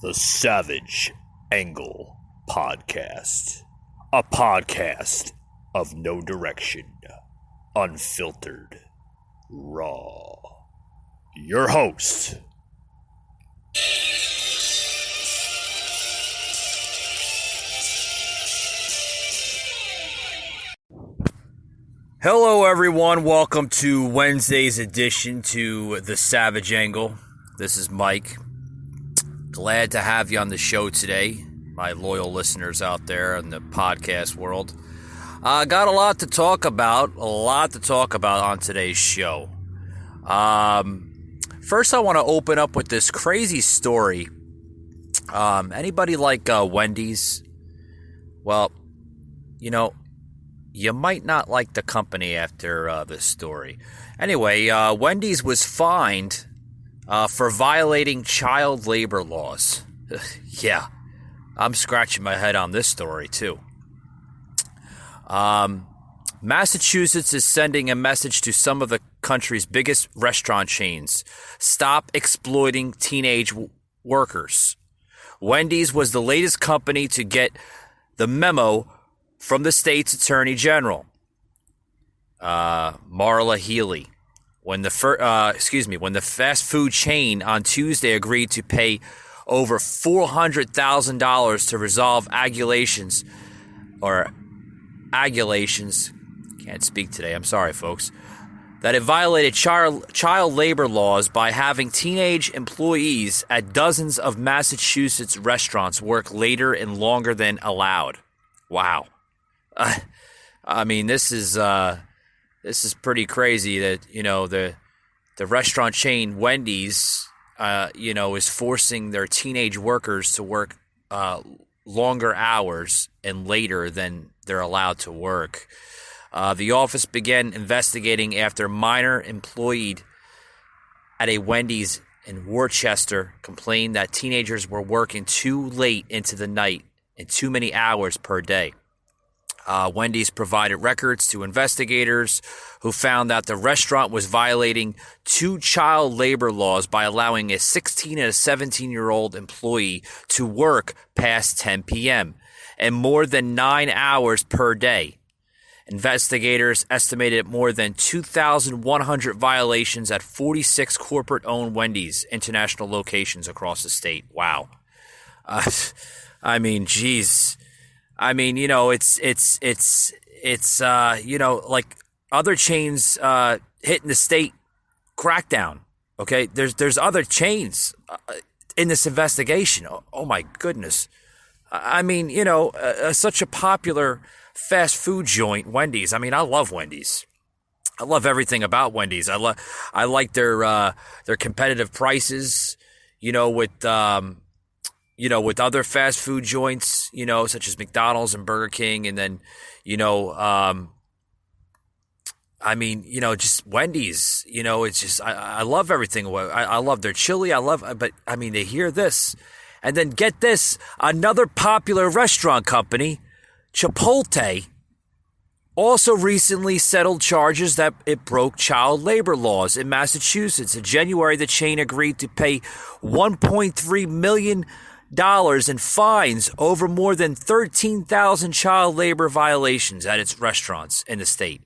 The Savage Angle Podcast. A podcast of no direction, unfiltered, raw. Your host, hello everyone, welcome to Wednesday's edition to The Savage Angle. This is Mike. Glad to have you on the show today, my loyal listeners out there in the podcast world. Got a lot to talk about on today's show. First, I want to open up with this crazy story. Anybody like Wendy's? Well, you know, you might not like the company after this story. Anyway, Wendy's was fined for violating child labor laws. Yeah, I'm scratching my head on this story too. Massachusetts is sending a message to some of the country's biggest restaurant chains. Stop exploiting teenage workers. Wendy's was the latest company to get the memo from the state's attorney general, Marla Healy. When the fast food chain on Tuesday agreed to pay over $400,000 to resolve accusations, can't speak today, I'm sorry folks, that it violated child labor laws by having teenage employees at dozens of Massachusetts restaurants work later and longer than allowed. Wow. I mean, this is pretty crazy that, you know, the restaurant chain Wendy's, is forcing their teenage workers to work longer hours and later than they're allowed to work. The office began investigating after a minor employee at a Wendy's in Worcester complained that teenagers were working too late into the night and too many hours per day. Wendy's provided records to investigators who found that the restaurant was violating two child labor laws by allowing a 16 and a 17-year-old employee to work past 10 p.m. and more than 9 hours per day. Investigators estimated more than 2,100 violations at 46 corporate-owned Wendy's international locations across the state. Wow. I mean, geez. I mean, you know, it's like other chains hitting the state crackdown. Okay, there's other chains in this investigation. Oh my goodness. I mean, you know, such a popular fast food joint, Wendy's. I mean, I love Wendy's. I love everything about Wendy's. I like their competitive prices. You know, with other fast food joints, you know, such as McDonald's and Burger King. And then, you know, I mean, you know, just Wendy's, you know, it's just, I love everything. I love their chili. But I mean, they hear this and then get this, another popular restaurant company, Chipotle, also recently settled charges that it broke child labor laws in Massachusetts. In January, the chain agreed to pay $1.3 million in fines over more than 13,000 child labor violations at its restaurants in the state.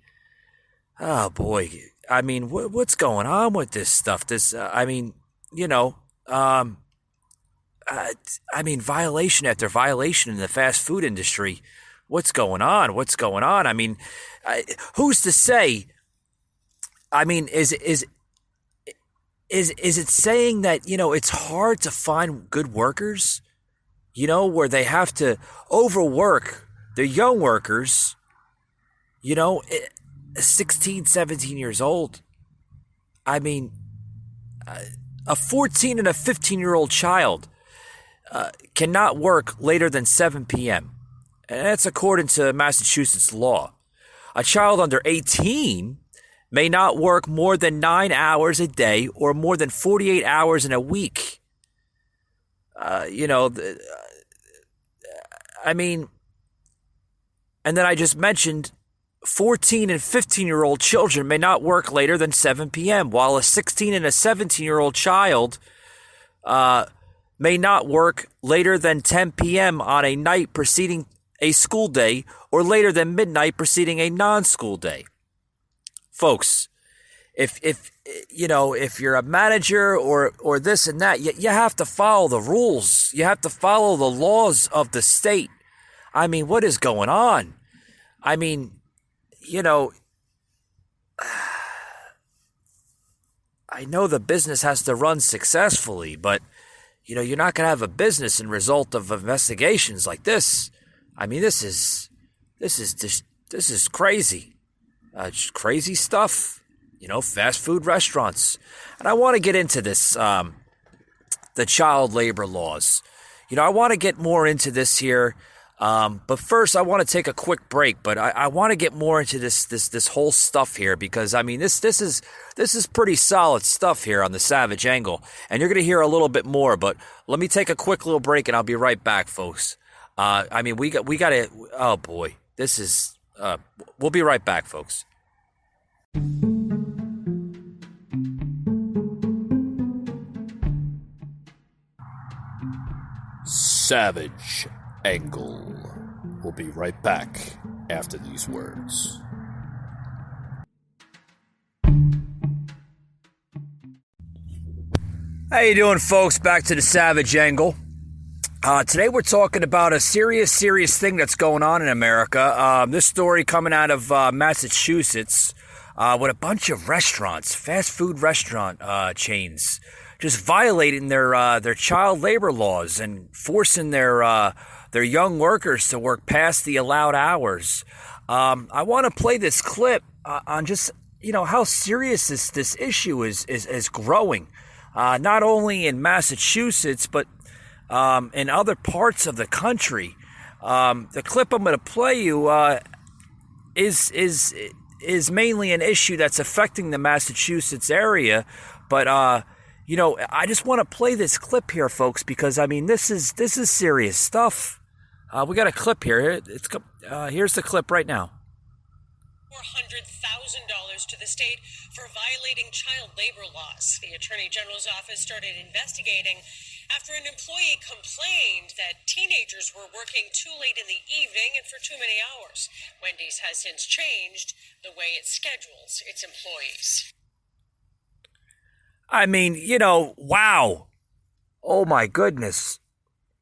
Oh boy, I mean, what's going on with this stuff? I mean, you know, I mean, violation after violation in the fast food industry. What's going on? I mean, who's to say? I mean, is it saying that, you know, it's hard to find good workers, you know, where they have to overwork the young workers, you know, 16, 17 years old. I mean, a 14 and a 15-year-old child cannot work later than 7 p.m. And that's according to Massachusetts law. A child under 18 may not work more than 9 hours a day or more than 48 hours in a week. You know, I mean, and then I just mentioned 14 and 15-year-old children may not work later than 7 p.m., while a 16 and a 17-year-old child may not work later than 10 p.m. on a night preceding a school day or later than midnight preceding a non-school day. Folks, if you're a manager or this and that, you have to follow the rules. You have to follow the laws of the state. I mean, what is going on? I mean, I know the business has to run successfully, but you're not going to have a business in result of investigations like this. I mean, this is crazy. Just crazy stuff. Fast food restaurants. And I want to get into this, the child labor laws. I want to get more into this here. But first, I want to take a quick break. But I want to get more into this whole stuff here because I mean this is pretty solid stuff here on the Savage Angle, and you're going to hear a little bit more. But let me take a quick little break, and I'll be right back, folks. I mean we got to. Oh boy, this is. We'll be right back, folks. Savage Angle. We'll be right back after these words. How you doing, folks? Back to the Savage Angle. Today we're talking about a serious thing that's going on in America. This story coming out of Massachusetts with a bunch of restaurants, fast food restaurant chains, just violating their child labor laws and forcing their young workers to work past the allowed hours. I want to play this clip on just how serious this issue is growing, not only in Massachusetts but in other parts of the country. The clip I'm going to play you is mainly an issue that's affecting the Massachusetts area, but I just want to play this clip here, folks, because I mean this is serious stuff. We got a clip here. Here's the clip right now. $400,000 to the state for violating child labor laws. The Attorney General's office started investigating after an employee complained that teenagers were working too late in the evening and for too many hours. Wendy's has since changed the way it schedules its employees. I mean, wow. Oh my goodness.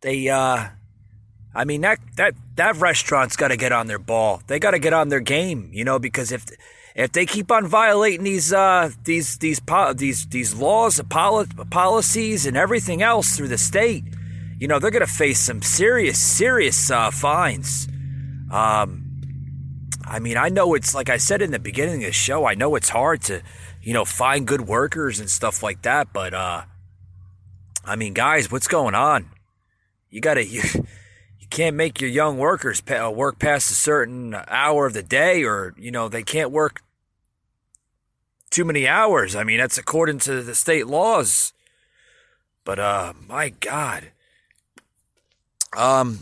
They I mean that restaurant's got to get on their ball. They got to get on their game, because if they keep on violating these laws, policies, and everything else through the state, they're going to face some serious fines. I mean, I know it's like I said in the beginning of the show. I know it's hard to, find good workers and stuff like that. But I mean, guys, what's going on? You can't make your young workers work past a certain hour of the day, or they can't work too many hours. I mean, that's according to the state laws. But my God. On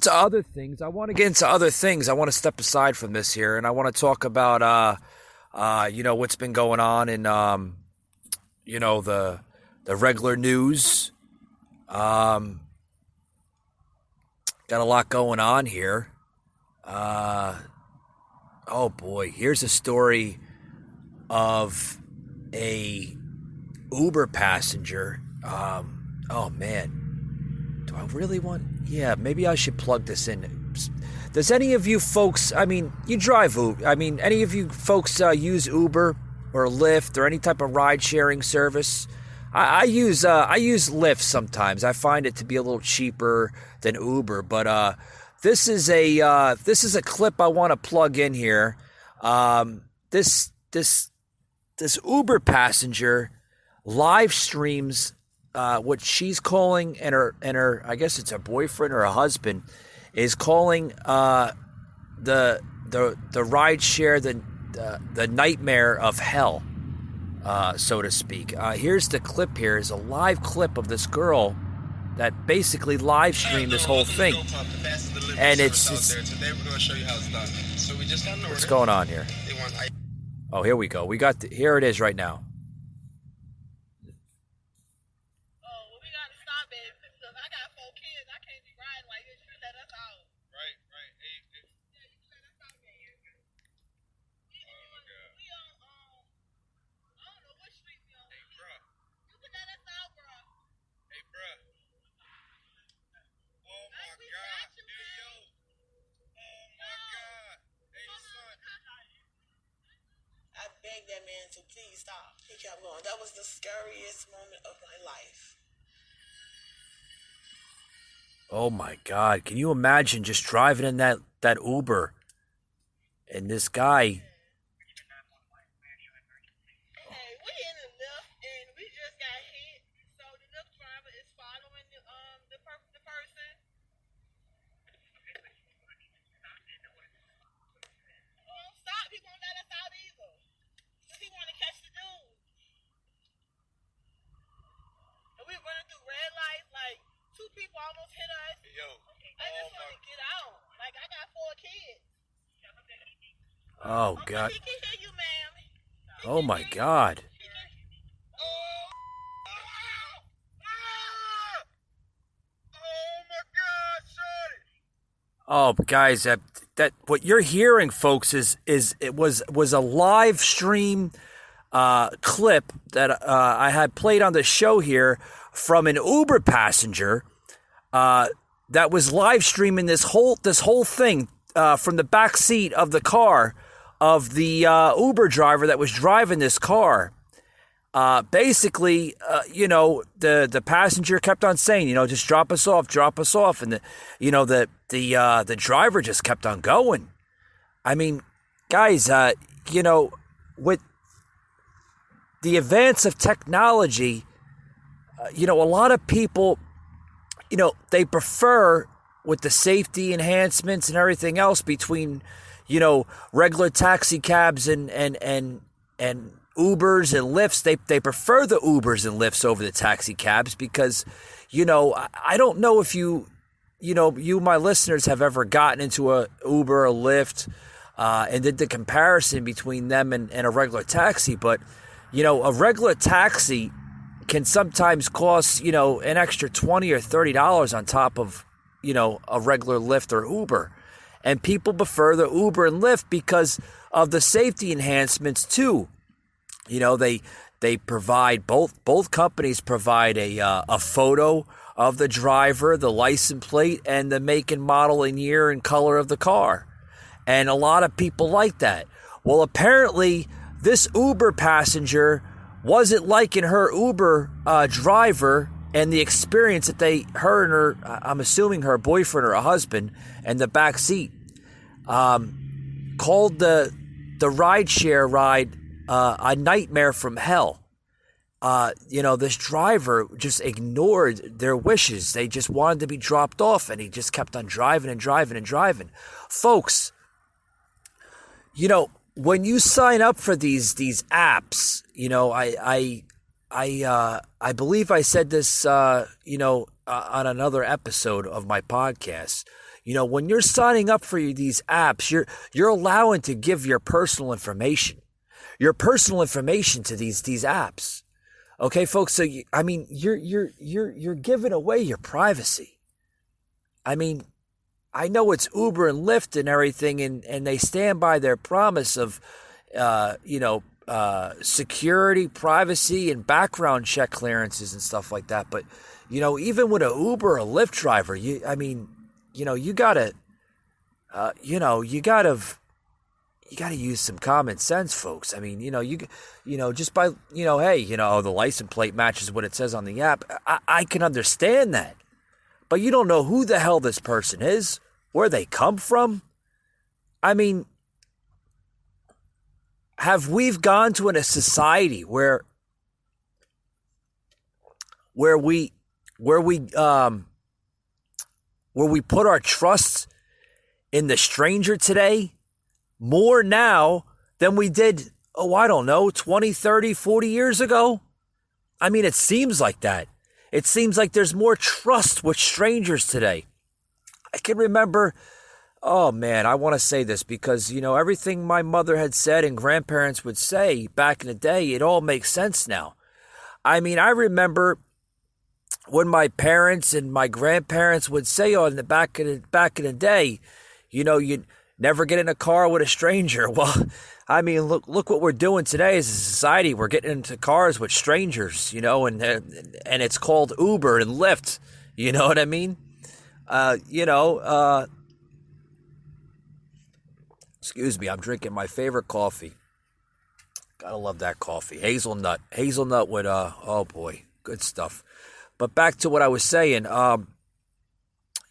to other things. I want to get into other things. I want to step aside from this here, and I want to talk about what's been going on in the regular news. Got a lot going on here. Oh boy, here's a story of a Uber passenger. Oh man, do I really want? Yeah, maybe I should plug this in. Does any of you folks? I mean, you drive Uber. I mean, any of you folks use Uber or Lyft or any type of ride-sharing service? I use Lyft sometimes. I find it to be a little cheaper than Uber, but this is a clip I want to plug in here. This Uber passenger live streams what she's calling, and her I guess it's her boyfriend or her husband is calling the ride share the nightmare of hell. So to speak. Here's the clip here. Is a live clip of this girl that basically live streamed this whole thing. And it's today we're going to show you how it's done. So we just got an order. What's going on here? Oh, here we go. Here it is right now. Oh, well, we got to stop it. he stopped. He kept going. That was the scariest moment of my life. Oh my God! Can you imagine just driving in that Uber, and this guy? Hey, we in the lift and we just got hit. So the lift driver is following the person. Stop! He won't let us out either. He want to catch the dude. And we running through red lights like. 2 people almost hit us. Yo. I just want to get out. Like, I got 4 kids. Oh, God. He can hear you, ma'am. Oh, my God. Oh, my God, shorty. Oh, guys, that what you're hearing, folks, is it was a live stream clip that I had played on the show here from an Uber passenger that was live streaming this whole thing from the back seat of the car of the Uber driver that was driving this car. Basically, the passenger kept on saying, just drop us off, and the driver just kept on going. I mean, guys, with the advance of technology, a lot of people, they prefer, with the safety enhancements and everything else, between, regular taxi cabs and Ubers and Lyfts. They prefer the Ubers and Lyfts over the taxi cabs because, I don't know if you, my listeners, have ever gotten into a Uber or Lyft and did the comparison between them and a regular taxi, but a regular taxi can sometimes cost, an extra $20 or $30 on top of, a regular Lyft or Uber. And people prefer the Uber and Lyft because of the safety enhancements too. They provide, both companies provide a photo of the driver, the license plate, and the make and model and year and color of the car. And a lot of people like that. Well, apparently this Uber passenger wasn't liking her Uber driver and the experience that her and her, I'm assuming her boyfriend or her husband, in the back seat, called the rideshare ride a nightmare from hell. This driver just ignored their wishes. They just wanted to be dropped off, and he just kept on driving and driving and driving. Folks, when you sign up for these apps, I believe I said this, on another episode of my podcast. When you're signing up for these apps, you're allowing to give your personal information to these apps. Okay, folks. So you're giving away your privacy. I mean, I know it's Uber and Lyft and everything, and they stand by their promise of, security, privacy, and background check clearances and stuff like that. But, even with an Uber or Lyft driver, you gotta use some common sense, folks. I mean, just by, hey, the license plate matches what it says on the app. I can understand that. But you don't know who the hell this person is, where they come from. I mean, have we gone to a society where we put our trust in the stranger today more now than we did, 20, 30, 40 years ago? I mean, it seems like that. It seems like there's more trust with strangers today. I can remember, oh man, I want to say this because, everything my mother had said and grandparents would say back in the day, it all makes sense now. I mean, I remember when my parents and my grandparents would say on the back in the day, you'd never get in a car with a stranger. Well, I mean, look what we're doing today as a society. We're getting into cars with strangers, and it's called Uber and Lyft. You know what I mean? Excuse me, I'm drinking my favorite coffee. Gotta love that coffee. Hazelnut with oh boy, good stuff. But back to what I was saying,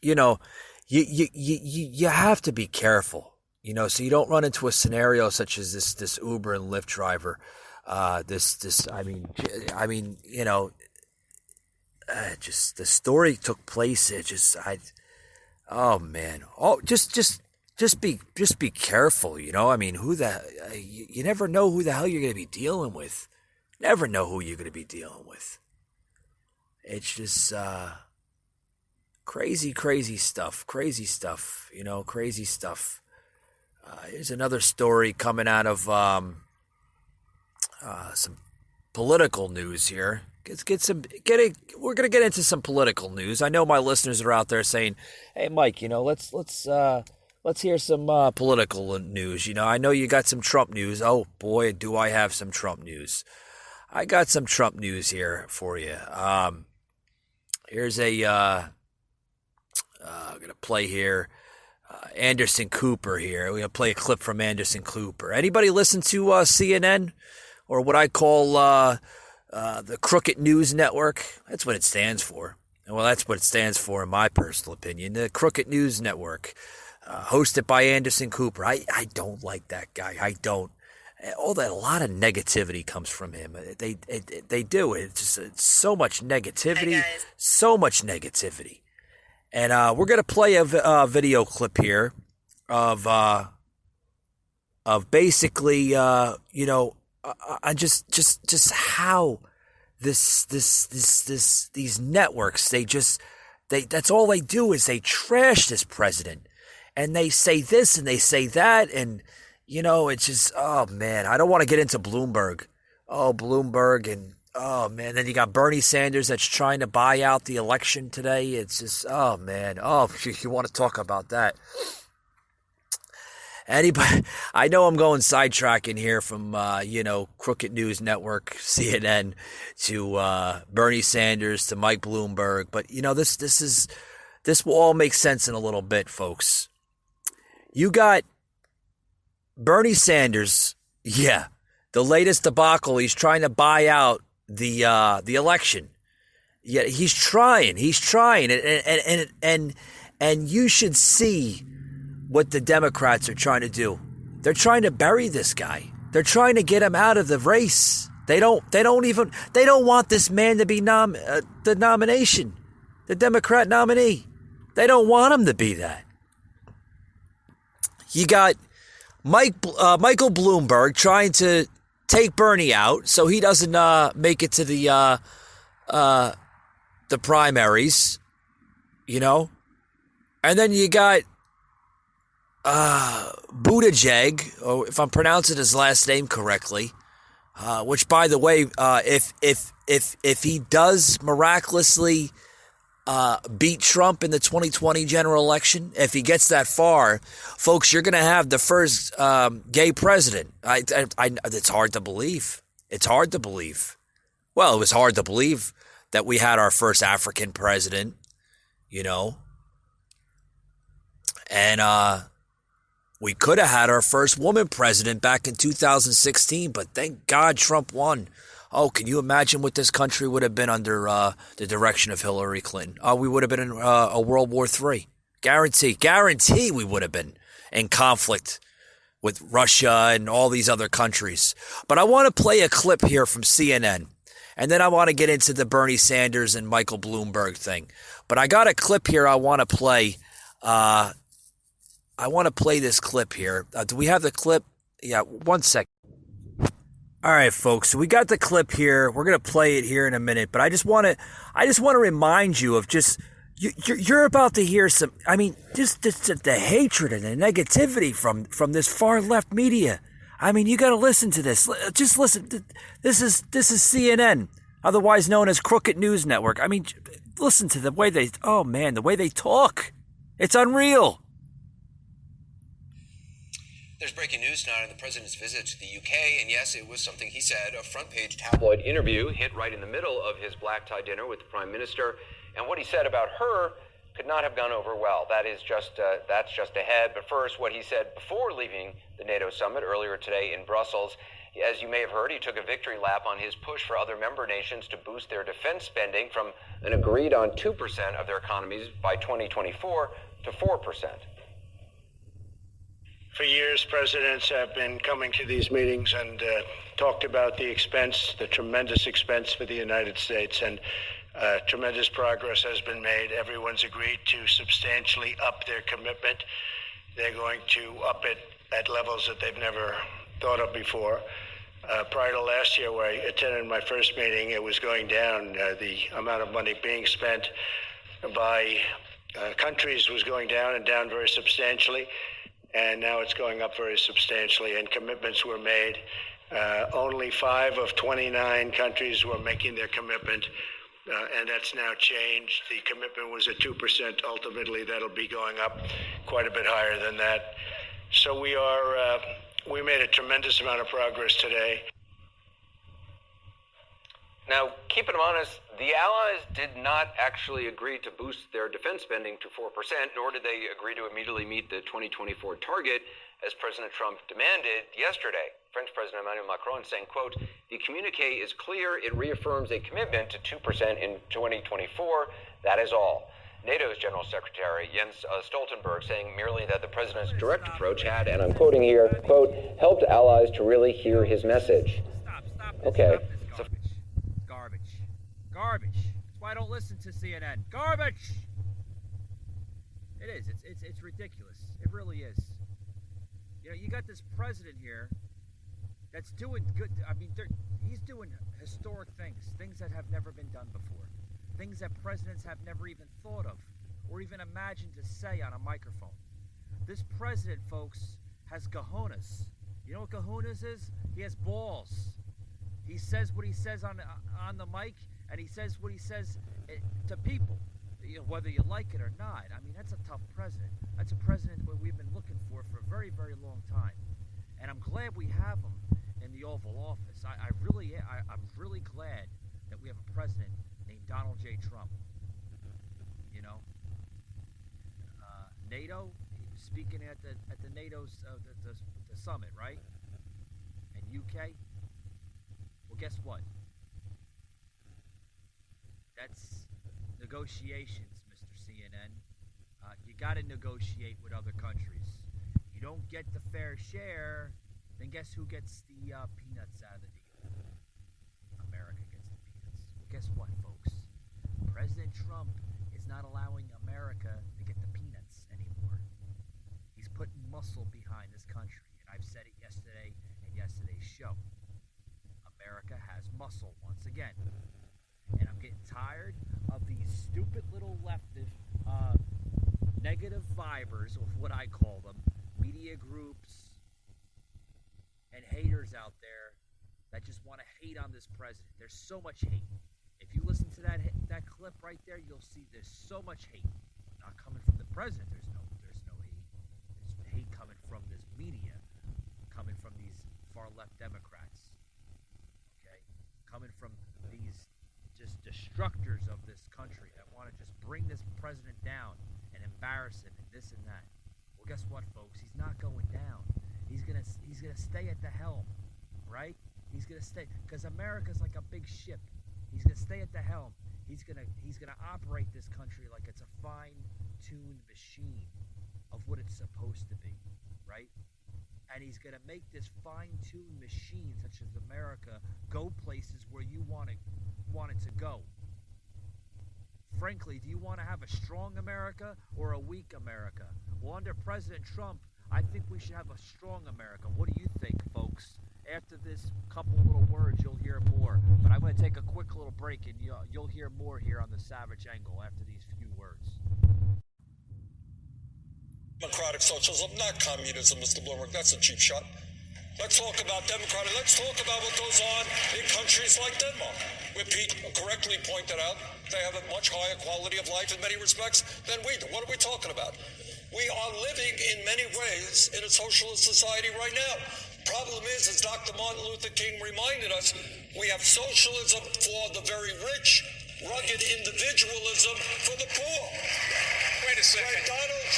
you know, you have to be careful, so you don't run into a scenario such as this Uber and Lyft driver. Just the story took place. Oh man, just be careful. You never know who the hell you're gonna be dealing with. Never know who you're gonna be dealing with. It's just crazy stuff. Crazy stuff. Here's another story coming out of some political news here. We're gonna get into some political news. I know my listeners are out there saying, "Hey, Mike, let's hear some political news." I know you got some Trump news. Oh boy, do I have some Trump news! I got some Trump news here for you. Here's I'm gonna play here. Anderson Cooper here. We're gonna play a clip from Anderson Cooper. Anybody listen to CNN or what I call the Crooked News Network? That's what it stands for. Well, that's what it stands for in my personal opinion. The Crooked News Network, hosted by Anderson Cooper. I don't like that guy. I don't. A lot of negativity comes from him. They do. It's so much negativity. So much negativity. And we're gonna play a video clip here of basically just how these networks that's all they do is they trash this president, and they say this and they say that, and it's just, oh man, I don't want to get into Bloomberg. Oh, Bloomberg, and oh man, then you got Bernie Sanders that's trying to buy out the election today. It's just, oh man, oh, you want to talk about that? Anybody? I know I'm going sidetracking here from Crooked News Network, CNN, to Bernie Sanders, to Mike Bloomberg, but this will all make sense in a little bit, folks. You got Bernie Sanders, the latest debacle. He's trying to buy out the election. Yeah, he's trying, and you should see what the Democrats are trying to do. They're trying to bury this guy. They're trying to get him out of the race. They don't want this man to be the nomination, the Democrat nominee. They don't want him to be that. You got Michael Bloomberg trying to take Bernie out so he doesn't make it to the primaries, and then you got Buttigieg, or if I'm pronouncing his last name correctly, which, by the way, if he does miraculously beat Trump in the 2020 general election, if he gets that far, folks, you're going to have the first gay president. It's hard to believe. It's hard to believe. Well, it was hard to believe that we had our first African president, and we could have had our first woman president back in 2016, but thank God Trump won. Oh, can you imagine what this country would have been under the direction of Hillary Clinton? We would have been in a World War III. Guarantee we would have been in conflict with Russia and all these other countries. But I want to play a clip here from CNN, and then I want to get into the Bernie Sanders and Michael Bloomberg thing. But I got a clip here I want to play. I want to play this clip here. Do we have the clip? Yeah, 1 second. All right, folks. So we got the clip here. We're gonna play it here in a minute. But I just want to remind you of just you're about to hear some. I mean, just the hatred and the negativity from this far left media. I mean, you got to listen to this. Just listen. This is CNN, otherwise known as Crooked News Network. I mean, listen to the way they. Oh man, the way they talk. It's unreal. There's breaking news tonight on the president's visit to the UK, and yes, it was something he said. A front-page tabloid interview hit right in the middle of his black-tie dinner with the prime minister, and what he said about her could not have gone over well. That's just ahead. But first, what he said before leaving the NATO summit earlier today in Brussels. As you may have heard, he took a victory lap on his push for other member nations to boost their defense spending from an agreed on 2% of their economies by 2024 to 4%. For years, presidents have been coming to these meetings and talked about the expense, the tremendous expense for the United States, and tremendous progress has been made. Everyone's agreed to substantially up their commitment. They're going to up it at levels that they've never thought of before. Prior to last year, where I attended my first meeting, it was going down. The amount of money being spent by countries was going down and down very substantially. And now it's going up very substantially, and commitments were made. Only 5 of 29 countries were making their commitment, and that's now changed. The commitment was at 2%. Ultimately, that'll be going up quite a bit higher than that. So we made a tremendous amount of progress today. Now, keep it honest, the Allies did not actually agree to boost their defense spending to 4%, nor did they agree to immediately meet the 2024 target, as President Trump demanded yesterday. French President Emmanuel Macron saying, quote, "The communiqué is clear. It reaffirms a commitment to 2% in 2024. That is all." NATO's General Secretary Jens Stoltenberg saying merely that the president's direct approach had, and I'm quoting here, quote, "helped allies to really hear his message." Okay. Garbage. That's why I don't listen to CNN. Garbage! It is. It's ridiculous. It really is. You know, you got this president here that's doing good. I mean, he's doing historic things that have never been done before, things that presidents have never even thought of or even imagined to say on a microphone. This president, folks, has cojones. You know what cojones is? He has balls. He says what he says on the mic, and he says what he says to people, whether you like it or not. I mean, that's a tough president. That's a president we've been looking for a very, very long time. And I'm glad we have him in the Oval Office. I'm really glad that we have a president named Donald J. Trump. You know, NATO, he was speaking at the NATO's the summit, right? And UK. Well, guess what? That's negotiations, Mr. CNN. You got to negotiate with other countries. You don't get the fair share, then guess who gets the peanuts out of the deal? America gets the peanuts. Well, guess what, folks? President Trump is not allowing America to get the peanuts anymore. He's putting muscle behind this country, and I've said it yesterday in yesterday's show. America has muscle once again. And I'm getting tired of these stupid little leftist negative fibers, of what I call them, media groups and haters out there that just want to hate on this president. There's so much hate. If you listen to that clip right there, you'll see there's so much hate. Not coming from the president, there's no hate. There's hate coming from this media, coming from these far left Democrats. Okay? Coming from these just destructors of this country that want to just bring this president down and embarrass him and this and that. Well, guess what, folks? He's not going down. He's gonna stay at the helm, right? He's gonna stay, because America's like a big ship. He's gonna stay at the helm. He's gonna operate this country like it's a fine-tuned machine of what it's supposed to be, right? And he's gonna make this fine-tuned machine, such as America, go places where you want it to go. Frankly, do you want to have a strong America or a weak America? Well, under President Trump, I think we should have a strong America. What do you think, folks? After this couple little words, you'll hear more. But I'm going to take a quick little break, and you'll hear more here on the Savage Angle after these few words. Democratic socialism, not communism, Mr. Bloomberg. That's a cheap shot. Let's talk about democratic. Let's talk about what goes on in countries like Denmark, where Pete correctly pointed out they have a much higher quality of life in many respects than we do. What are we talking about? We are living in many ways in a socialist society right now. Problem is, as Dr. Martin Luther King reminded us, we have socialism for the very rich, rugged individualism for the poor. Wait a second.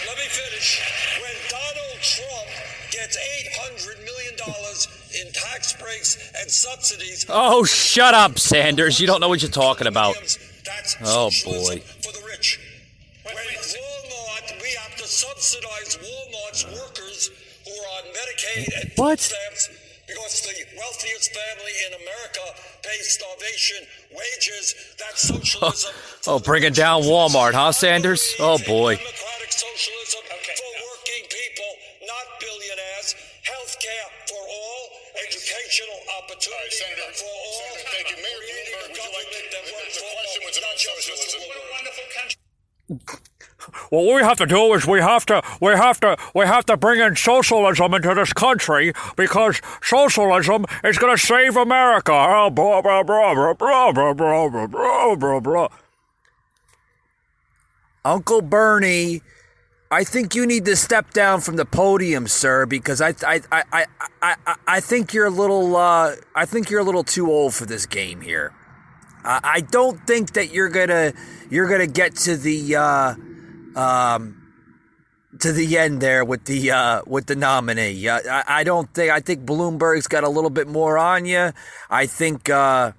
Let me finish. When Donald Trump gets $800 million in tax breaks and subsidies. Oh, shut up, Sanders. You don't know what you're talking about. That's oh, socialism boy. For the rich. When Walmart, we have to subsidize Walmart's workers who are on Medicaid and food stamps because the wealthiest family in America pays starvation wages. That's socialism. Oh, bringing down Walmart, huh, Sanders? Oh, boy. Democratic socialism for working people, not billionaires. Health care for all, educational opportunity for all. Senator, thank you. Mayor Bloomberg, would you like the question was about socialism. What a wonderful country. What we have to do is we have to bring in socialism into this country because socialism is going to save America. Oh, blah, blah, blah, blah, blah, blah, blah, blah, blah, blah. Uncle Bernie, I think you need to step down from the podium, sir, because I think you're a little too old for this game here. I don't think that you're gonna get to the end there with the nominee. I don't think. I think Bloomberg's got a little bit more on you. I think. I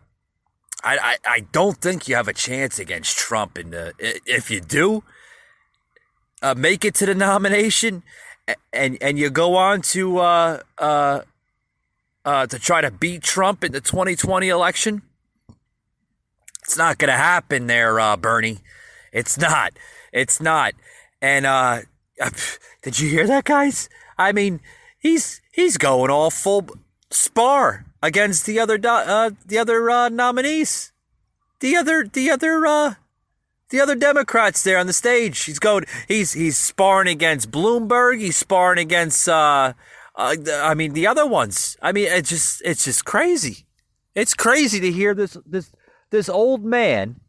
don't think you have a chance against Trump. And if you do, make it to the nomination, and you go on to try to beat Trump in the 2020 election. It's not going to happen there, Bernie. It's not. It's not. And did you hear that, guys? I mean, he's going all full spar against the other nominees, the other Democrats there on the stage. He's sparring against Bloomberg. He's sparring against the other ones. I mean, it's just crazy. It's crazy to hear this old man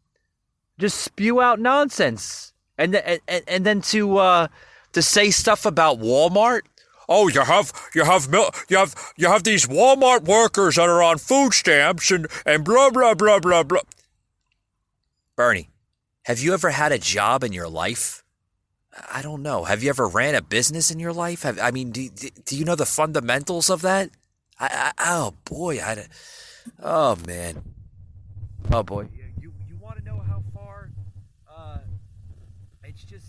just spew out nonsense, and then to say stuff about Walmart. Oh, you have these Walmart workers that are on food stamps and blah blah blah blah blah. Bernie, have you ever had a job in your life? I don't know. Have you ever ran a business in your life? Do you know the fundamentals of that? Oh man. Oh boy, you want to know how far? It's just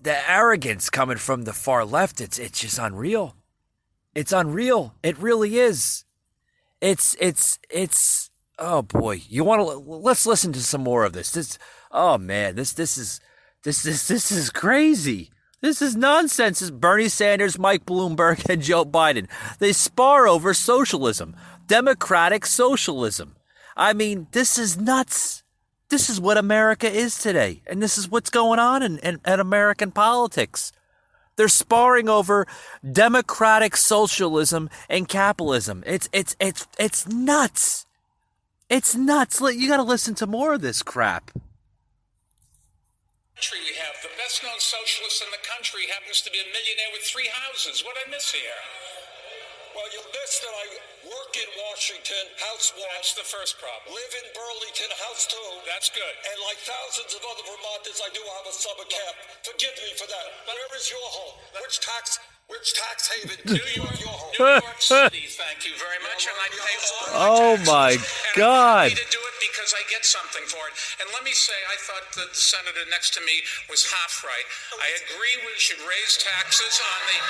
the arrogance coming from the far left. It's just unreal. It's unreal. It really is. It's. Oh boy, you want to? Let's listen to some more of this. Oh man, this is crazy. This is nonsense. This is Bernie Sanders, Mike Bloomberg, and Joe Biden. They spar over socialism. Democratic socialism. I mean, this is nuts. This is what America is today. And this is what's going on in American politics. They're sparring over democratic socialism and capitalism. It's nuts. It's nuts. You got to listen to more of this crap. We have the best known socialist in the country happens to be a millionaire with 3 houses. What I miss here? Well, you missed that I work in Washington, house one. That's the first problem. Live in Burlington, house 2. That's good. And like thousands of other Vermonters, I do have a summer camp. Forgive me for that. Where is your home? Which tax haven? New York City. Thank you very much. And I pay Oh all my taxes. my God. And I'm happy to do it because I get something for it. And let me say, I thought the senator next to me was half right. I agree we should raise taxes on the.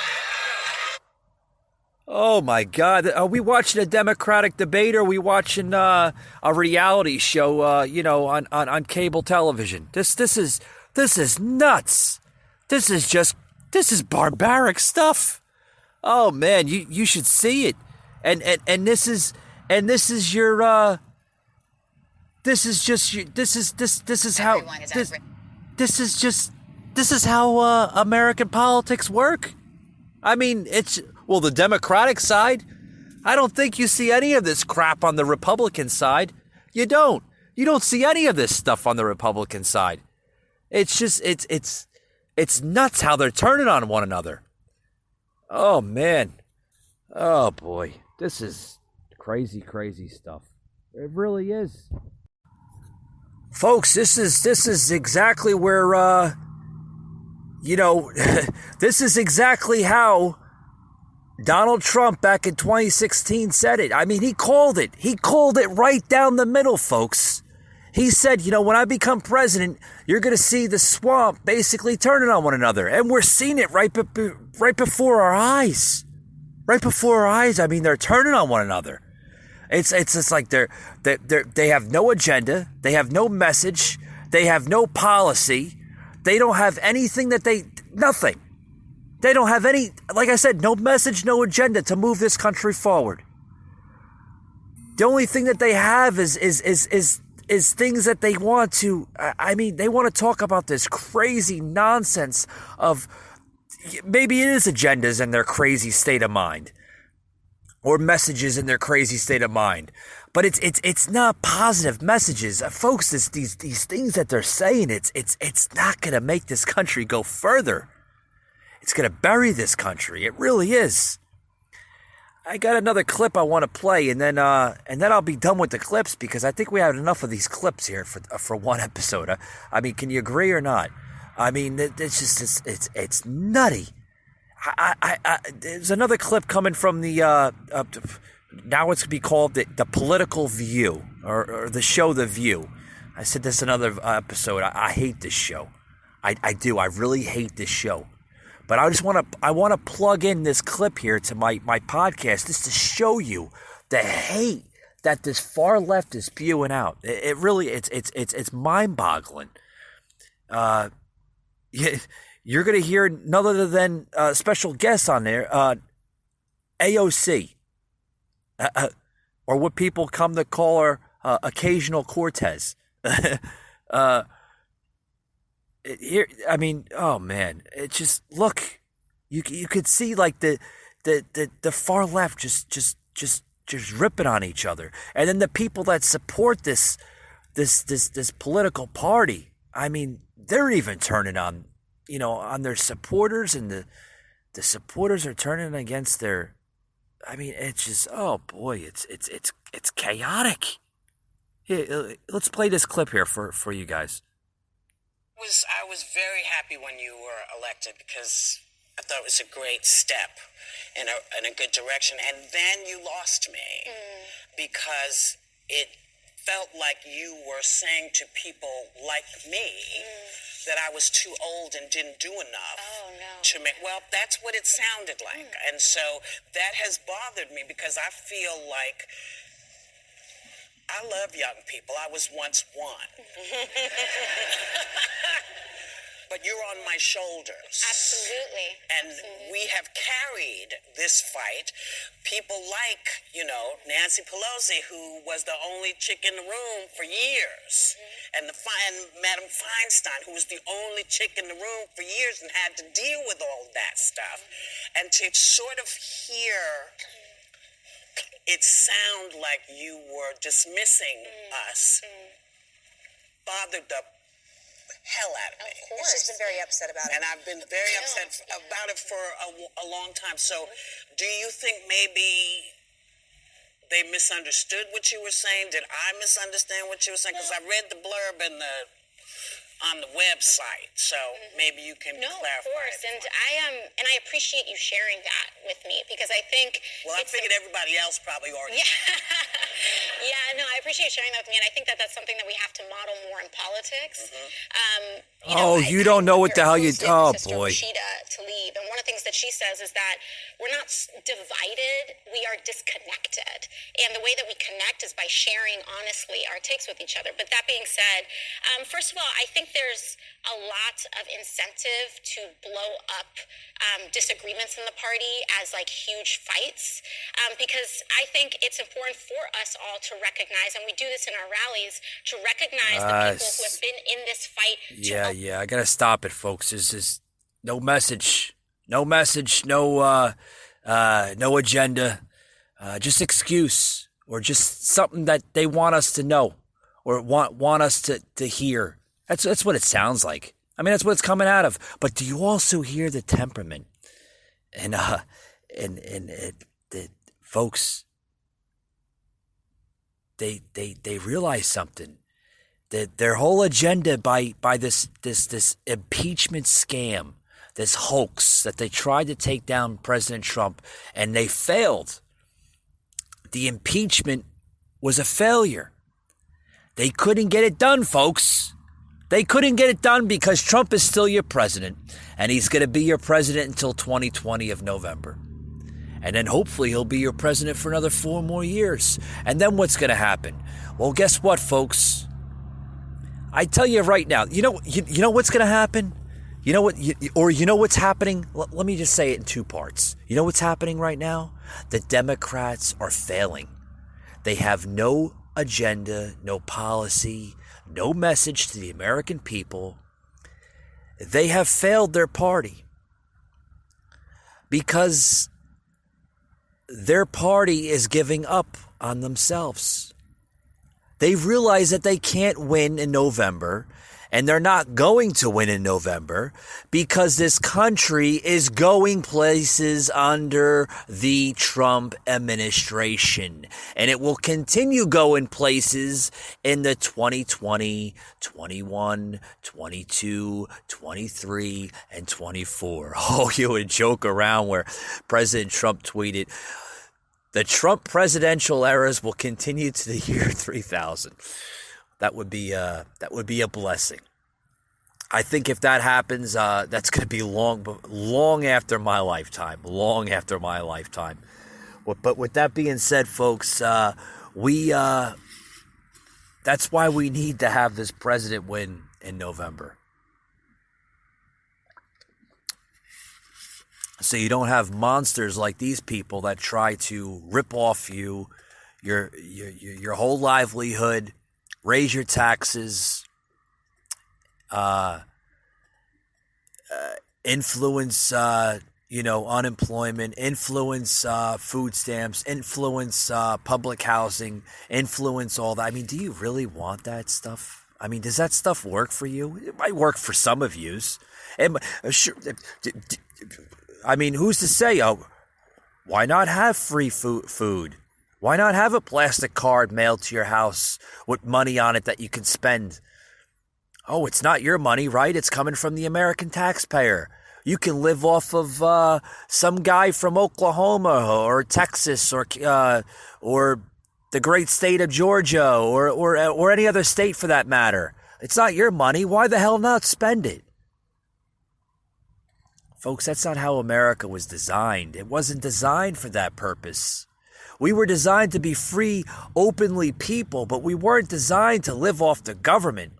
Oh my God! Are we watching a Democratic debate, or are we watching a reality show? On cable television. This is nuts. This is barbaric stuff. Oh man, you should see it. And this is how American politics work. I mean, the Democratic side, I don't think you see any of this crap on the Republican side. You don't see any of this stuff on the Republican side. It's just, it's nuts how they're turning on one another. Oh man. Oh boy. This is crazy, crazy stuff. It really is. Folks, this is exactly where, this is exactly how Donald Trump back in 2016 said it. I mean, he called it. He called it right down the middle, folks. He said, when I become president, you're going to see the swamp basically turning on one another. And we're seeing it right before our eyes. Right before our eyes. I mean, they're turning on one another. It's just like they have no agenda. They have no message. They have no policy. They don't have anything nothing. They don't have any, like I said, no message, no agenda to move this country forward. The only thing that they have is things that they want to, they want to talk about this crazy nonsense of, maybe it is agendas in their crazy state of mind, or messages in their crazy state of mind, but it's not positive messages, folks. These things that they're saying, it's not going to make this country go further. It's going to bury this country. It really is. I got another clip I want to play, and then I'll be done with the clips, because I think we have enough of these clips here for one episode. I mean, can you agree or not? I mean, it's just it's nutty. There's another clip coming from the now it's going to be called the Political View, or the show The View. I said this another episode. I hate this show. I do. I really hate this show. But I want to plug in this clip here to my podcast just to show you the hate that this far left is spewing out. It really it's mind-boggling. You're going to hear none other than special guests on there, AOC, or what people come to call her occasional Cortez. Here, I mean, oh man, it just, look, you could see like the far left just ripping on each other, and then the people that support this political party, I mean, they're even turning on, on their supporters, and the supporters are turning against their, I mean, it's just, oh boy, it's chaotic. Here, let's play this clip here for you guys. I was very happy when you were elected, because I thought it was a great step in a good direction. And then you lost me because it felt like you were saying to people like me that I was too old and didn't do enough to make. Well, that's what it sounded like. And so that has bothered me, because I feel like I love young people. I was once one. But you're on my shoulders. Absolutely. And we have carried this fight. People like, Nancy Pelosi, who was the only chick in the room for years. And Madam Feinstein, who was the only chick in the room for years and had to deal with all that stuff. And to sort of hear it sound like you were dismissing us bothered the hell out of me. Of course. She's been very upset about it. And I've been very upset about it for a long time. So do you think maybe they misunderstood what you were saying? Did I misunderstand what you were saying? Because I read the blurb on the website, so maybe you can clarify. No, of course, and I appreciate you sharing that with me, because I think. Well, I figured everybody else probably already. Yeah, no, I appreciate you sharing that with me, and I think that that's something that we have to model more in politics. You don't know what the hell you. Oh boy. Rashida Tlaib, and one of the things that she says is that we're not divided; we are disconnected, and the way that we connect is by sharing honestly our takes with each other. But that being said, first of all, I think there's a lot of incentive to blow up disagreements in the party as like huge fights, because I think it's important for us all to recognize, and we do this in our rallies, to recognize the people who have been in this fight. I gotta stop it, folks. There's just no message, no agenda, just excuse, or just something that they want us to know, or want us to hear. That's what it sounds like. I mean, that's what it's coming out of. But do you also hear the temperament? And folks, they realize something. That their whole agenda by this impeachment scam, this hoax that they tried to take down President Trump and they failed. The impeachment was a failure. They couldn't get it done, folks. They couldn't get it done because Trump is still your president, and he's going to be your president until 2020 of November. And then hopefully he'll be your president for another 4 more years. And then what's going to happen? Well, guess what, folks? I tell you right now, you know what's going to happen? You know what, you know what's happening? Let me just say it in 2 parts. You know what's happening right now? The Democrats are failing. They have no agenda, no policy, no message to the American people. They have failed their party because their party is giving up on themselves. They realize that they can't win in November, and they're not going to win in November because this country is going places under the Trump administration. And it will continue going places in the 2020, 21, 22, 23, and 24. Oh, you would joke around where President Trump tweeted, "The Trump presidential eras will continue to the year 3000. That would be a blessing. I think if that happens, that's going to be long after my lifetime. Long after my lifetime. But with that being said, folks, that's why we need to have this president win in November. So you don't have monsters like these people that try to rip off you, your whole livelihood, raise your taxes, influence, unemployment, influence food stamps, influence public housing, influence all that. I mean, do you really want that stuff? I mean, does that stuff work for you? It might work for some of yous. Sure. I mean, who's to say? Oh, why not have free food? Why not have a plastic card mailed to your house with money on it that you can spend? Oh, it's not your money, right? It's coming from the American taxpayer. You can live off of some guy from Oklahoma or Texas or the great state of Georgia or any other state for that matter. It's not your money. Why the hell not spend it? Folks, that's not how America was designed. It wasn't designed for that purpose. We were designed to be free, openly people, but we weren't designed to live off the government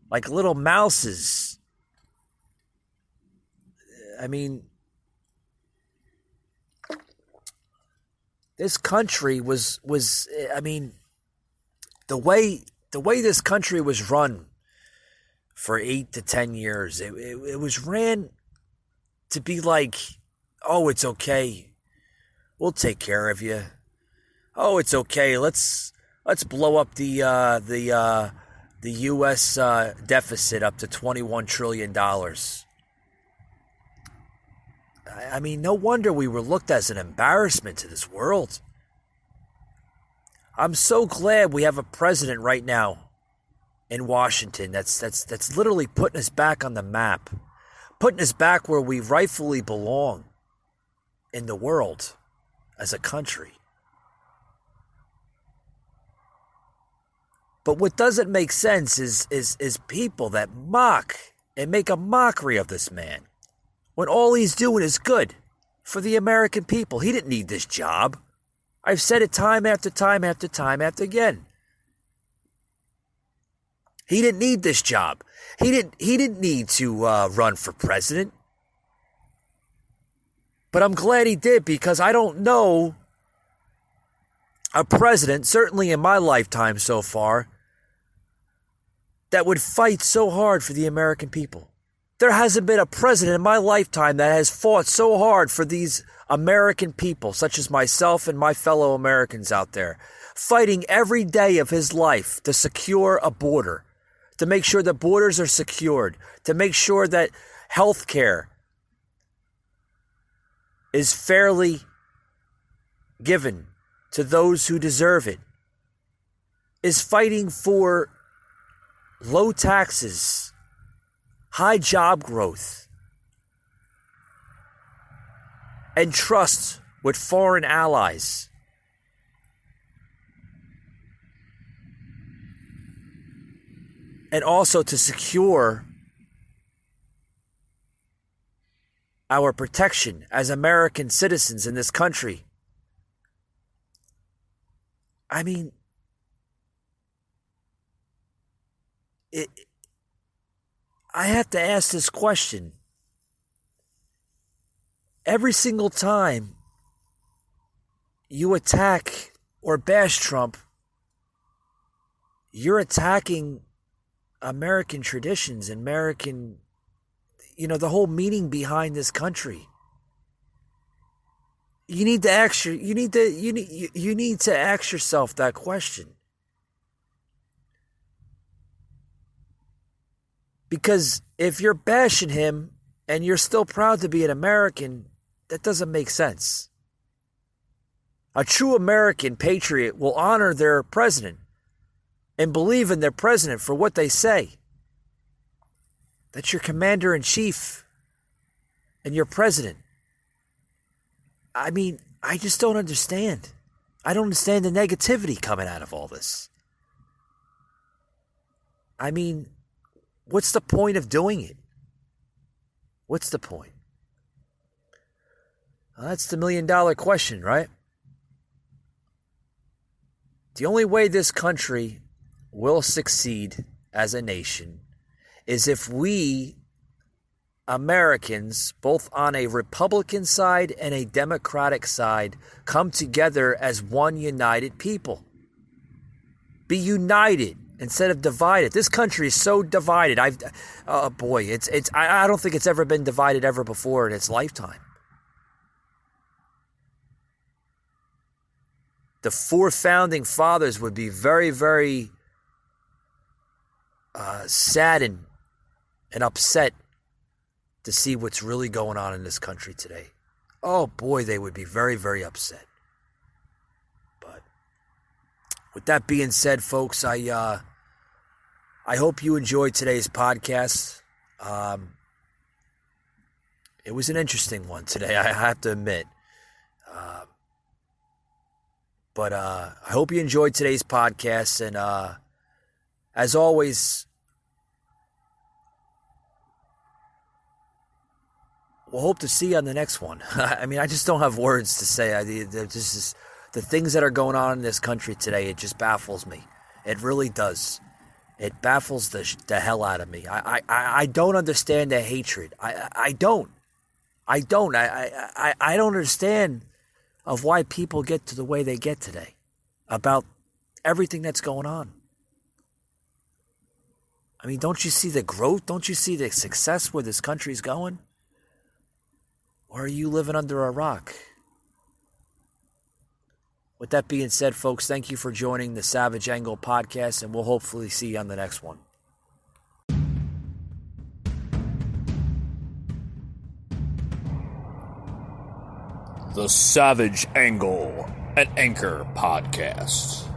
like little mouses. I mean, this country was the way this country was run for 8 to 10 years, it was ran to be like, oh, it's okay, we'll take care of you. Oh, it's okay, let's blow up the U.S. deficit up to $21 trillion. I mean, no wonder we were looked as an embarrassment to this world. I'm so glad we have a president right now in Washington that's literally putting us back on the map, putting us back where we rightfully belong in the world as a country. But what doesn't make sense is people that mock and make a mockery of this man when all he's doing is good for the American people. He didn't need this job. I've said it time after time after time after again. He didn't need this job. He didn't need to run for president. But I'm glad he did, because I don't know a president, certainly in my lifetime so far, that would fight so hard for the American people. There hasn't been a president in my lifetime that has fought so hard for these American people, such as myself and my fellow Americans out there, fighting every day of his life to secure a border, to make sure the borders are secured, to make sure that health care is fairly given to those who deserve it, is fighting for low taxes, high job growth, and trust with foreign allies. And also to secure our protection as American citizens in this country. I mean, I have to ask this question. Every single time you attack or bash Trump, you're attacking American traditions, American, the whole meaning behind this country. You need to ask yourself that question. Because if you're bashing him and you're still proud to be an American, that doesn't make sense. A true American patriot will honor their president and believe in their president for what they say. That's your commander-in-chief and your president. I mean, I just don't understand. I don't understand the negativity coming out of all this. I mean, what's the point of doing it? What's the point? Well, that's the million-dollar question, right? The only way this country will succeed as a nation is if we Americans, both on a Republican side and a Democratic side, come together as one united people. Be united instead of divided. This country is so divided. I don't think it's ever been divided ever before in its lifetime. The four founding fathers would be very, very saddened and upset to see what's really going on in this country today. Oh boy, they would be very, very upset. But with that being said, folks, I hope you enjoyed today's podcast. It was an interesting one today, I have to admit. But I hope you enjoyed today's podcast. And as always, we'll hope to see you on the next one. I mean, I just don't have words to say. The things that are going on in this country today, it just baffles me. It really does. It baffles the hell out of me. I don't understand the hatred. I don't. I don't understand of why people get to the way they get today about everything that's going on. I mean, don't you see the growth? Don't you see the success where this country's going? Or are you living under a rock? With that being said, folks, thank you for joining the Savage Angle podcast, and we'll hopefully see you on the next one. The Savage Angle, an Anchor podcast.